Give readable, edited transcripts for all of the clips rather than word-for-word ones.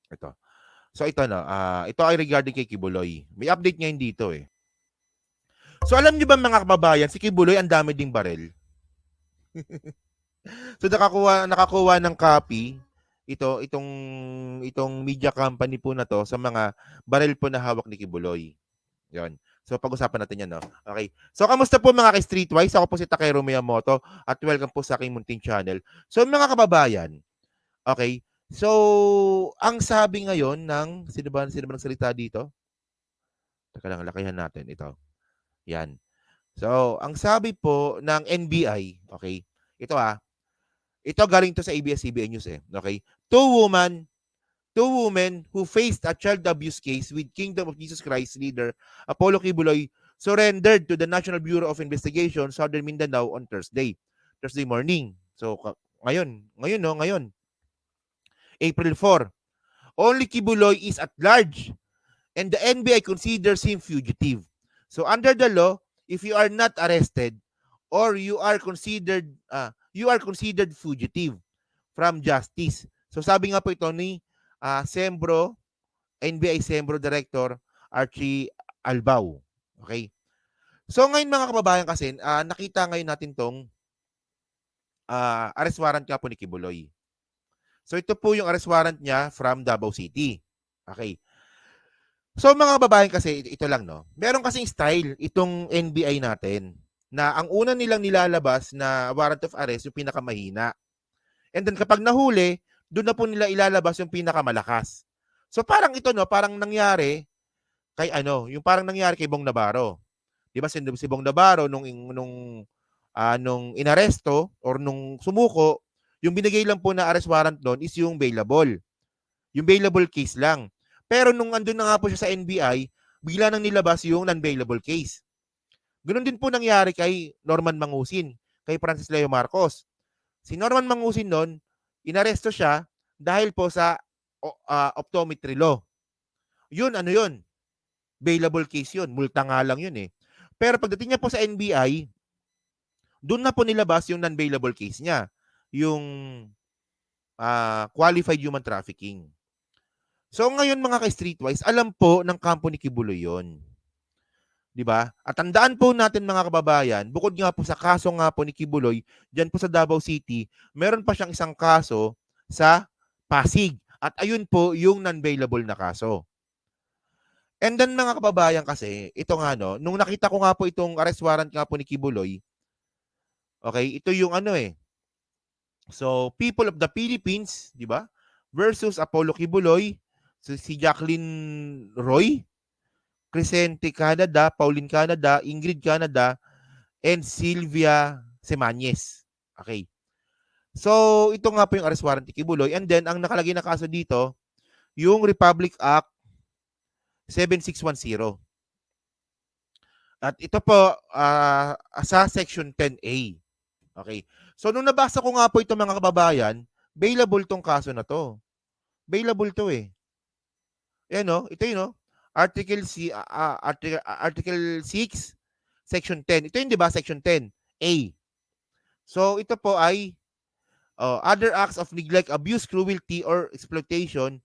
Ito. So ito no, ito ay regarding kay Kibuloy. May update ngayon dito eh. So alam niyo ba mga kababayan, si Kibuloy ang dami ding barel. So nakakuha ng copy itong media company po na to sa mga barel po na hawak ni Kibuloy. 'Yon. So pag-usapan natin 'yan, no. Okay. So kamusta po mga ka-Streetwise? Ako po si Takero Miyamoto at welcome po sa aking munting channel. So mga kababayan, okay. So ang sabi ngayon ng sino ba nagsalita dito? Teka lang, lakihan natin ito. 'Yan. So ang sabi po ng NBI, okay. Ito ito galing to sa ABS-CBN News eh. Okay? Two women who faced a child abuse case with Kingdom of Jesus Christ leader Apollo Kibuloy surrendered to the National Bureau of Investigation Southern Mindanao on Thursday morning. So ngayon, April 4. Only Kibuloy is at large and the NBI considers him fugitive. So under the law, if you are not arrested or you are considered fugitive from justice. So sabi nga po ito ni NBI Sembro Director Archie Albao. Okay? So ngayon mga kababayan kasi, nakita ngayon natin tong arrest warrant nga po ni Kibuloy. So ito po yung arrest warrant niya from Davao City. Okay. So mga kababayan kasi, ito lang no. Meron kasing style itong NBI natin na ang una nilang nilalabas na warrant of arrest yung pinakamahina. And then kapag nahuli, doon na po nila ilalabas yung pinakamalakas. So parang ito no, parang nangyari yung parang nangyari kay Bong Navarro. 'Di ba si Bong Navarro nung inaresto or nung sumuko, yung binigay lang po na arrest warrant doon is yung bailable. Yung bailable case lang. Pero nung andun na nga po siya sa NBI, bigla nang nilabas yung non-bailable case. Ganun din po nangyari kay Norman Mangusin, kay Francis Leo Marcos. Si Norman Mangusin noon, inaresto siya dahil po sa optometry law. Yun, yun? Bailable case yun. Multa nga lang yun eh. Pero pagdating niya po sa NBI, doon na po nilabas yung non-bailable case niya. Yung qualified human trafficking. So ngayon mga ka-Streetwise, alam po ng kampo ni Kibuloy yun. 'Di ba? At tandaan po natin mga kababayan, bukod nga po sa kaso nga po ni Kibuloy diyan po sa Davao City, meron pa siyang isang kaso sa Pasig. At ayun po yung non-bailable na kaso. And then mga kababayan kasi, ito nga no, nung nakita ko nga po itong arrest warrant nga po ni Kibuloy, okay, ito yung So, People of the Philippines, 'di ba? Versus Apollo Kibuloy, si Jacqueline Roy, Crescente Canada, Pauline Canada, Ingrid Canada, and Sylvia Semañez. Okay. So, ito nga po yung arrest warrant ni Kibuloy. And then, ang nakalagay na kaso dito, yung Republic Act 7610. At ito po, sa Section 10A. Okay. So, nung nabasa ko nga po ito mga kababayan, bailable tong kaso na to. Bailable to eh. Ayan no, ito yun no. Article 6, Section 10. Ito yun, di ba? Section 10A. So, ito po ay other acts of neglect, abuse, cruelty, or exploitation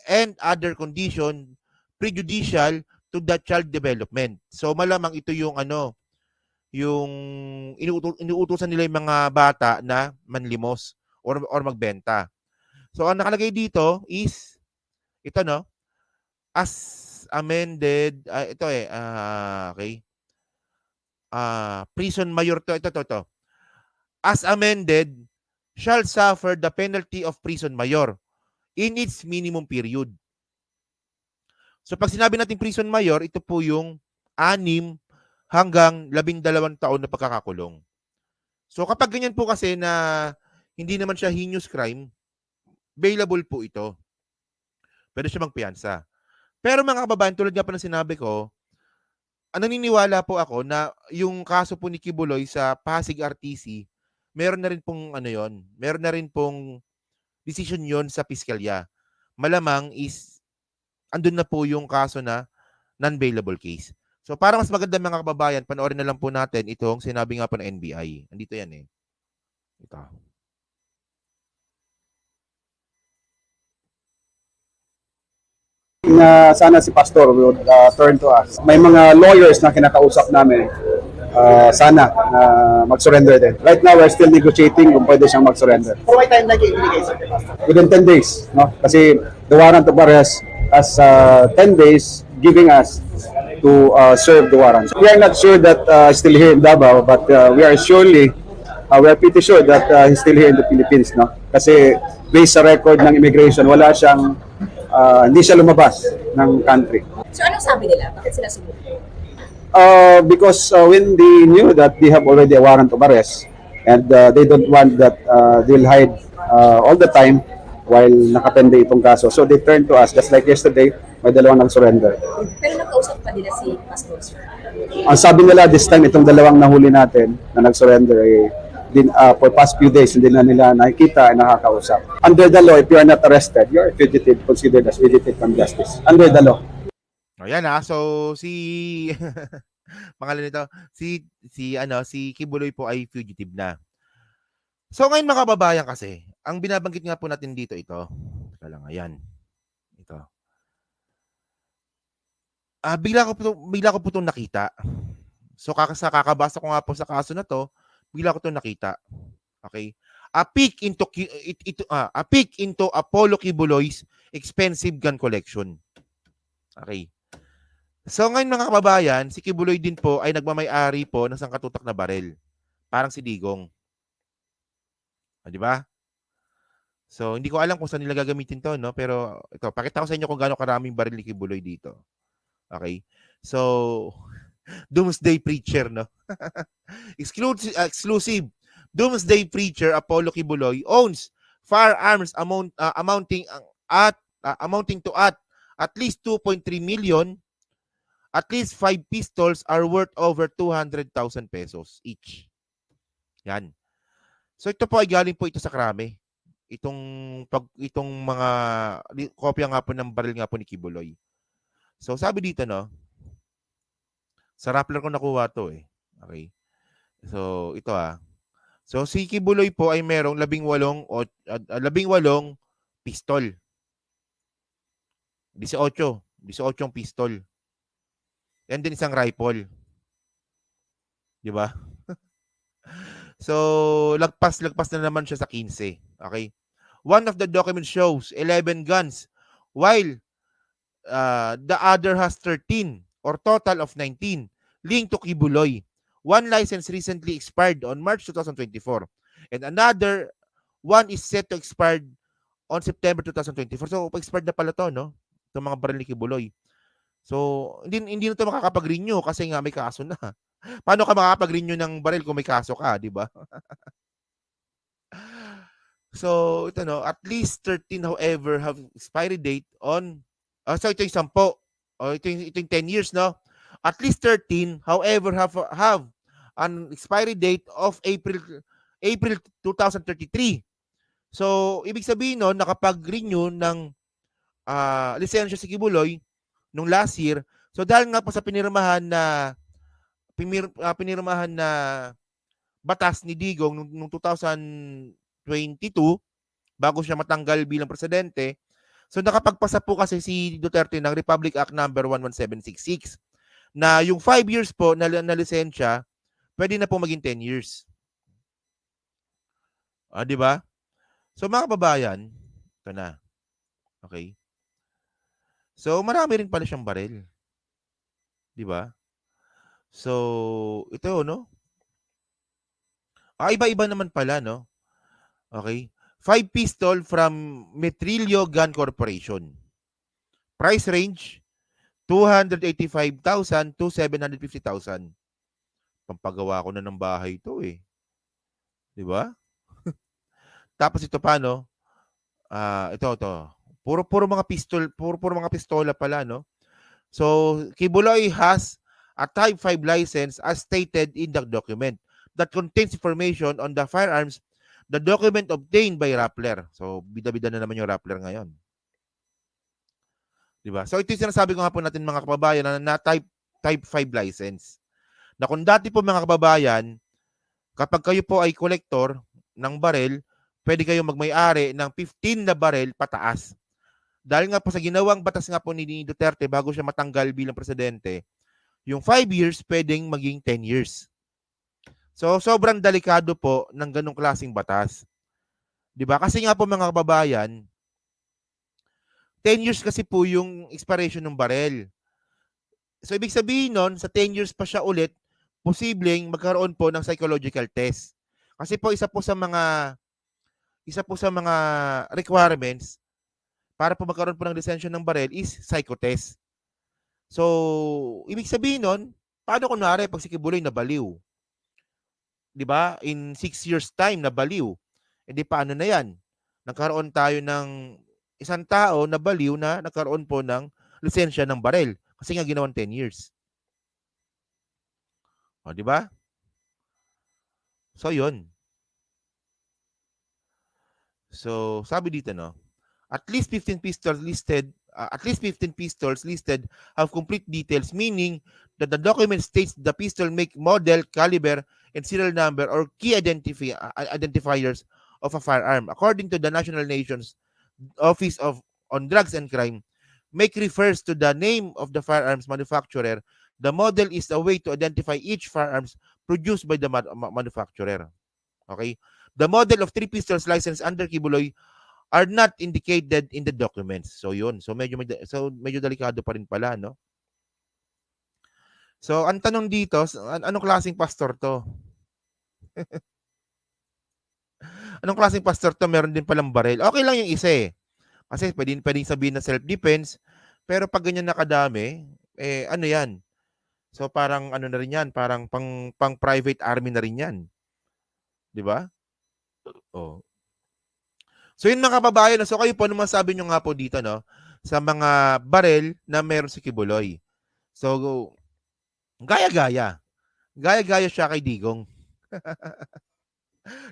and other condition prejudicial to the child development. So, malamang ito yung yung inuutosan nila yung mga bata na manlimos or magbenta. So, ang nakalagay dito is, ito no, as amended, okay, prison mayor ito. As amended, shall suffer the penalty of prison mayor in its minimum period. So pag sinabi natin prison mayor, ito po yung 6 hanggang 12 taon na pagkakakulong. So kapag ganyan po kasi na hindi naman siya heinous crime, bailable po ito. Pwede siya magpiyansa. Pero mga kababayan, tulad nga pa ng sinabi ko, naniniwala po ako na yung kaso po ni Kibuloy sa Pasig RTC, meron na rin pong meron na rin pong decision yon sa piskalya. Malamang is andun na po yung kaso na non-bailable case. So para mas maganda mga kababayan, panoorin na lang po natin itong sinabi nga po ng NBI. Andito yan eh. Ito. Na sana si Pastor would turn to us. May mga lawyers na kinakausap namin. Sana na mag-surrender din. Right now, we're still negotiating kung pwede siyang mag-surrender. For what time na ibigay sa Pastor? Within 10 days. No? Kasi the warrant of arrest has 10 days giving us to serve the warrant. We are not sure that he's still here in Davao, but we are pretty sure that he's still here in the Philippines. No? Kasi based sa record ng immigration, hindi siya lumabas ng country. So anong sabi nila? Bakit sila sumuko? Because when they knew that they have already a warrant of arrest and they don't want that they'll hide all the time while nakapende itong kaso. So they turned to us, just like yesterday, may dalawang nag-surrender. Pero nakausap pa nila si Pastor, sir? Ang sabi nila this time, itong dalawang nahuli natin na nag-surrender, for past few days, hindi na nila nakikita at nakakausap. Under the law, if you are not arrested, you are fugitive, considered as fugitive from justice. Under the law. Ayan so si pangalan nito, si Kibuloy po ay fugitive na. So ngayon mga kababayan kasi, ang binabanggit nga po natin dito ito. Teka lang, ayan. Ito. Bigla ko po 'tong nakita. So kakabasa ko nga po sa kaso na 'to, bigla ko 'tong nakita. Okay? A peek into Apollo Kibuloy's expensive gun collection. Okay. So ngayon mga kababayan, si Kibuloy din po ay nagmamay-ari po ng sangkatutak na barel. Parang si Digong. Di ba? So hindi ko alam kung saan nila gagamitin to, no? Pero ito, pakita ko sa inyo kung gaano karaming baril ni Kibuloy dito. Okay? So, Doomsday Preacher, no? Exclusive. Doomsday Preacher Apollo Kibuloy owns firearms amounting to at least 2.3 million. At least 5 pistols are worth over 200,000 pesos each. Yan. So ito po ay galing po ito sa krame. Itong mga kopya nga po ng baril nga po ni Kibuloy. So sabi dito, no, sa Rappler ko nakuha to eh. Okay. So ito So si Kibuloy po ay merong 18 pistol. 18 pistol. And then isang rifle. Di ba? So, lagpas na naman siya sa 15. Okay? One of the documents shows 11 guns while the other has 13 or total of 19 linked to Kibuloy. One license recently expired on March 2024 and another one is set to expire on September 2024. So, pa-expired na pala to, no? Itong mga baril ni Kibuloy. So, hindi na ito makakapag-renew kasi nga may kaso na. Paano ka makakapag-renew ng baril kung may kaso ka, di ba? So, ito no, at least 13 however have expiry date on so ito yung 10. Ito yung 10 years, no? At least 13 however have an expiry date of April 2033. So, ibig sabihin no, nakapag-renew ng lisensya si Kibuloy nung last year. So dahil nga po sa pinirmahan na batas ni Digong nung 2022 bago siya matanggal bilang presidente, so nakapagpasa po kasi si Duterte ng Republic Act number 11766 na yung 5 years po na lisensya pwede na po maging 10 years. Di ba? So mga kababayan, ito na. Okay? So, marami rin pala siyang baril. Di ba? So, ito, no? Iba-iba naman pala, no? Okay? 5 pistol from Metrillo Gun Corporation. Price range, 285,000 to 750,000. Pampagawa ko na ng bahay ito, eh. Di ba? Tapos ito pa, no? Ito. Puro mga pistola pala, no? So, Kibuloy has a Type 5 license as stated in the document that contains information on the firearms, the document obtained by Rappler. So, bida-bida na naman yung Rappler ngayon. Diba? So, ito yung sinasabi ko nga po natin mga kababayan na Type 5 license. Na kung dati po mga kababayan, kapag kayo po ay collector ng barel, pwede kayo magmay-ari ng 15 na barel pataas. dahil nga po sa ginawang batas nga po ni Duterte bago siya matanggal bilang presidente, yung 5 years pwedeng maging 10 years. So, sobrang delikado po ng ganong klaseng batas. 'Di ba? Kasi nga po mga kababayan, 10 years kasi po yung expiration ng barel. So, ibig sabihin nun, sa 10 years pa siya ulit, posibleng magkaroon po ng psychological test. Kasi po isa po sa mga requirements para po magkaroon po ng lisensya ng barel is psychotest. So, ibig sabihin nun, paano kunwari pag si Kibuloy nabaliw? 'Di ba? In 6 years time nabaliw. Hindi paano na 'yan? Nagkaroon tayo ng isang tao na baliw na nagkaroon po ng lisensya ng barel kasi nga ginawan 10 years. O, 'di ba? So, 'yun. So, sabi dito no, at least 15 pistols listed have complete details, meaning that the document states the pistol make, model, caliber, and serial number or key identifiers of a firearm. According to the National Nations Office on Drugs and Crime, make refers to the name of the firearms manufacturer. The model is a way to identify each firearms produced by the manufacturer. Okay? The model of 3 pistols licensed under Kibuloy are not indicated in the documents. So yun. So medyo delikado pa rin pala, no? So ang tanong dito, anong klaseng pastor to? Anong klaseng pastor to? Meron din palang baril. Okay lang yung isa eh. Kasi pwedeng sabihin na self-defense, pero pag ganyan nakadami, ano yan? So parang ano na rin yan, parang pang private army na rin yan. 'Di ba? Oh. So yun mga kababayan, so kayo po ano masabi nyo nga po dito no sa mga barel na meron si Kibuloy. So gaya-gaya. Gaya-gaya siya kay Digong.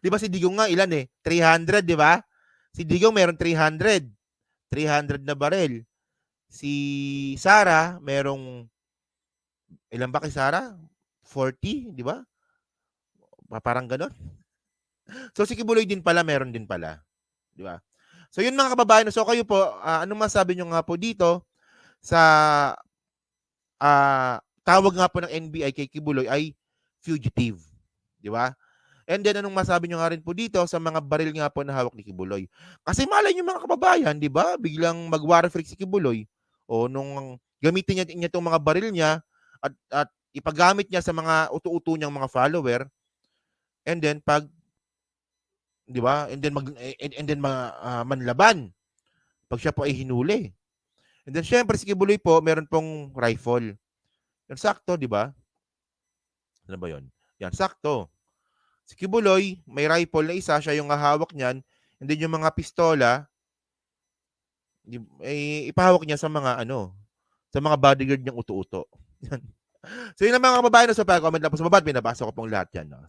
'Di ba si Digong nga ilan eh? 300, 'di ba? Si Digong meron 300. 300 na barel. Si Sara merong ilan ba kay Sara? 40, 'di ba? Parang gano'n. So si Kibuloy din pala meron din pala. 'Di ba? So yun mga kababayan, so kayo po, anong masabi nyo nga po dito sa tawag nga po ng NBI kay Kibuloy ay fugitive. 'Di ba? And then anong masabi nyo nga rin po dito sa mga baril nga po na hawak ni Kibuloy? Kasi malay nyo mga kababayan, 'di ba? Biglang mag-war freak si Kibuloy o nung gamitin niya itong mga baril niya at ipagamit niya sa mga utu-utu niyang mga follower. And then pag 'di ba? And then manlaban pag siya po ay hinuli. And then syempre si Kibuloy po meron pong rifle. Yan sakto, 'di ba? Ano ba 'yon? Yan sakto. Si Kibuloy may rifle na isa, siya yung hahawak niyan. And then yung mga pistola ipahawak niya sa mga sa mga bodyguard niyang utu-uto. So yun ang mga kababayan, so comment lang po sa baba, binabasa ko pong lahat yan. No?